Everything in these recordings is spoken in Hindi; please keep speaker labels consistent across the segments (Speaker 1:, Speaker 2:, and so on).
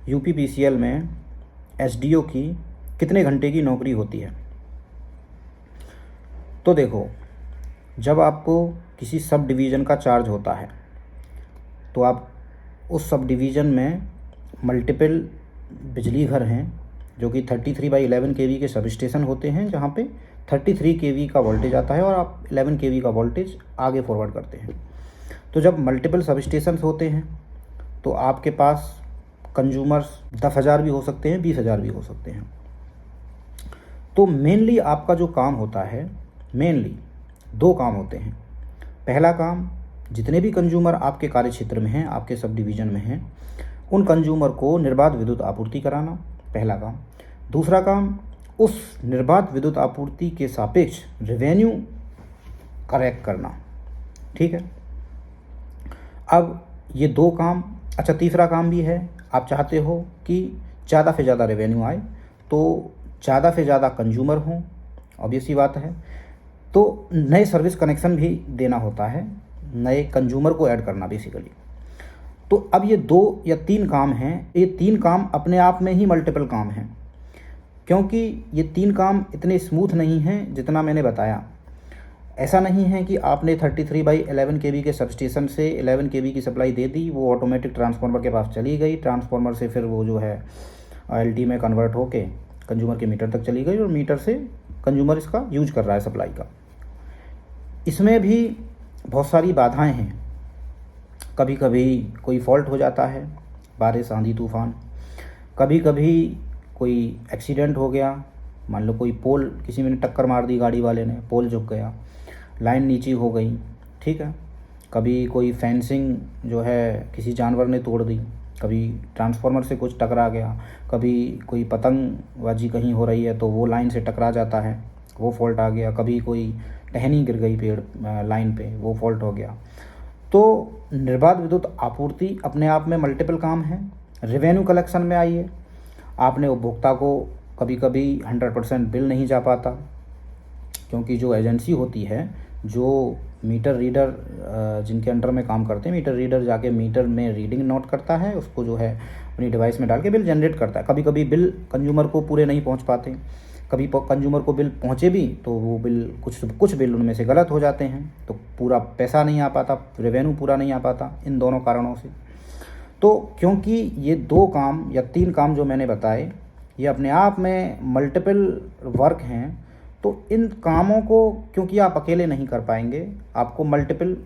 Speaker 1: यूपीपीसीएल में एसडीओ की कितने घंटे की नौकरी होती है। तो देखो, जब आपको किसी सब डिवीज़न का चार्ज होता है तो आप उस सब डिवीज़न में मल्टीपल बिजली घर हैं जो कि 33/11 केवी के सब स्टेशन होते हैं, जहाँ पे 33 केवी का वोल्टेज आता है और आप 11 केवी का वोल्टेज आगे फॉरवर्ड करते हैं। तो जब मल्टीपल सब स्टेशन होते हैं तो आपके पास कंज्यूमर्स 10,000 भी हो सकते हैं, 20,000 भी हो सकते हैं। तो मेनली आपका जो काम होता है, मेनली 2 काम होते हैं। पहला काम, जितने भी कंज्यूमर आपके कार्य क्षेत्र में हैं, आपके सब डिवीज़न में हैं, उन कंज्यूमर को निर्बाध विद्युत आपूर्ति कराना, पहला काम। दूसरा काम, उस निर्बाध विद्युत आपूर्ति के सापेक्ष रेवेन्यू कलेक्ट करना। ठीक है, अब ये 2 काम। अच्छा, तीसरा काम भी है, आप चाहते हो कि ज़्यादा से ज़्यादा रेवेन्यू आए, तो ज़्यादा से ज़्यादा कंज्यूमर हों, ऑब्वियस सी बात है। तो नए सर्विस कनेक्शन भी देना होता है, नए कंज्यूमर को ऐड करना बेसिकली। तो अब ये 2 या 3 काम हैं। ये 3 काम अपने आप में ही मल्टीपल काम हैं, क्योंकि ये 3 काम इतने स्मूथ नहीं हैं जितना मैंने बताया। ऐसा नहीं है कि आपने 33/11 केवी के सबस्टेशन से 11 केवी की सप्लाई दे दी, वो ऑटोमेटिक ट्रांसफार्मर के पास चली गई, ट्रांसफार्मर से फिर वो जो है एलटी में कन्वर्ट होके कंज्यूमर के मीटर तक चली गई और मीटर से कंज्यूमर इसका यूज कर रहा है सप्लाई का। इसमें भी बहुत सारी बाधाएं हैं। कभी कभी कोई फॉल्ट हो जाता है, बारिश आंधी तूफान, कभी कभी कोई एक्सीडेंट हो गया, मान लो कोई पोल किसी ने टक्कर मार दी, गाड़ी वाले ने, पोल झुक गया, लाइन नीची हो गई। ठीक है, कभी कोई फेंसिंग जो है किसी जानवर ने तोड़ दी, कभी ट्रांसफार्मर से कुछ टकरा गया, कभी कोई पतंगबाजी कहीं हो रही है तो वो लाइन से टकरा जाता है, वो फॉल्ट आ गया, कभी कोई टहनी गिर गई पेड़ लाइन पे, वो फॉल्ट हो गया। तो निर्बाध विद्युत आपूर्ति अपने आप में मल्टीपल काम है। रेवेन्यू कलेक्शन में आइए, आपने उपभोक्ता को कभी कभी 100% बिल नहीं जा पाता, क्योंकि जो एजेंसी होती है, जो मीटर रीडर जिनके अंडर में काम करते हैं, मीटर रीडर जाके मीटर में रीडिंग नोट करता है, उसको जो है अपनी डिवाइस में डाल के बिल जनरेट करता है। कभी कभी बिल कंज्यूमर को पूरे नहीं पहुंच पाते, कभी कंज्यूमर को बिल पहुंचे भी तो वो बिल कुछ बिल उनमें से गलत हो जाते हैं, तो पूरा पैसा नहीं आ पाता, रेवेन्यू पूरा नहीं आ पाता, इन दोनों कारणों से। तो क्योंकि ये 2 काम या 3 काम जो मैंने बताए, ये अपने आप में मल्टीपल वर्क हैं, तो इन कामों को क्योंकि आप अकेले नहीं कर पाएंगे, आपको मल्टीपल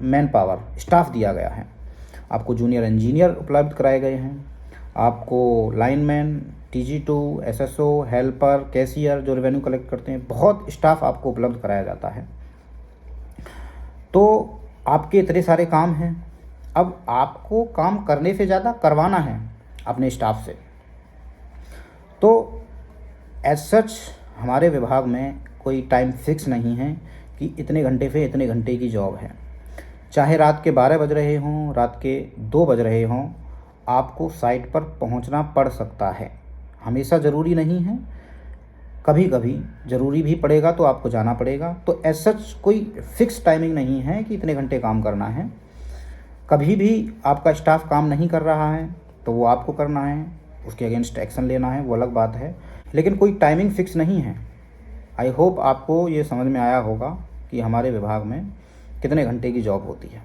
Speaker 1: मैन पावर स्टाफ दिया गया है। आपको जूनियर इंजीनियर उपलब्ध कराए गए हैं, आपको lineman, TG2, SSO, helper, cashier जो रेवेन्यू कलेक्ट करते हैं, बहुत स्टाफ आपको उपलब्ध कराया जाता है। तो आपके इतने सारे काम हैं, अब आपको काम करने से ज़्यादा करवाना है अपने स्टाफ से। तो एज सच हमारे विभाग में कोई टाइम फिक्स नहीं है कि इतने घंटे से इतने घंटे की जॉब है। चाहे रात के 12 बज रहे हों, रात के 2 बज रहे हों, आपको साइट पर पहुंचना पड़ सकता है। हमेशा ज़रूरी नहीं है, कभी कभी ज़रूरी भी पड़ेगा तो आपको जाना पड़ेगा। तो एज सच कोई फिक्स टाइमिंग नहीं है कि इतने घंटे काम करना है। कभी भी आपका स्टाफ काम नहीं कर रहा है तो वो आपको करना है, उसके अगेंस्ट एक्शन लेना है, वो अलग बात है, लेकिन कोई टाइमिंग फिक्स नहीं है। आई होप आपको ये समझ में आया होगा कि हमारे विभाग में कितने घंटे की जॉब होती है।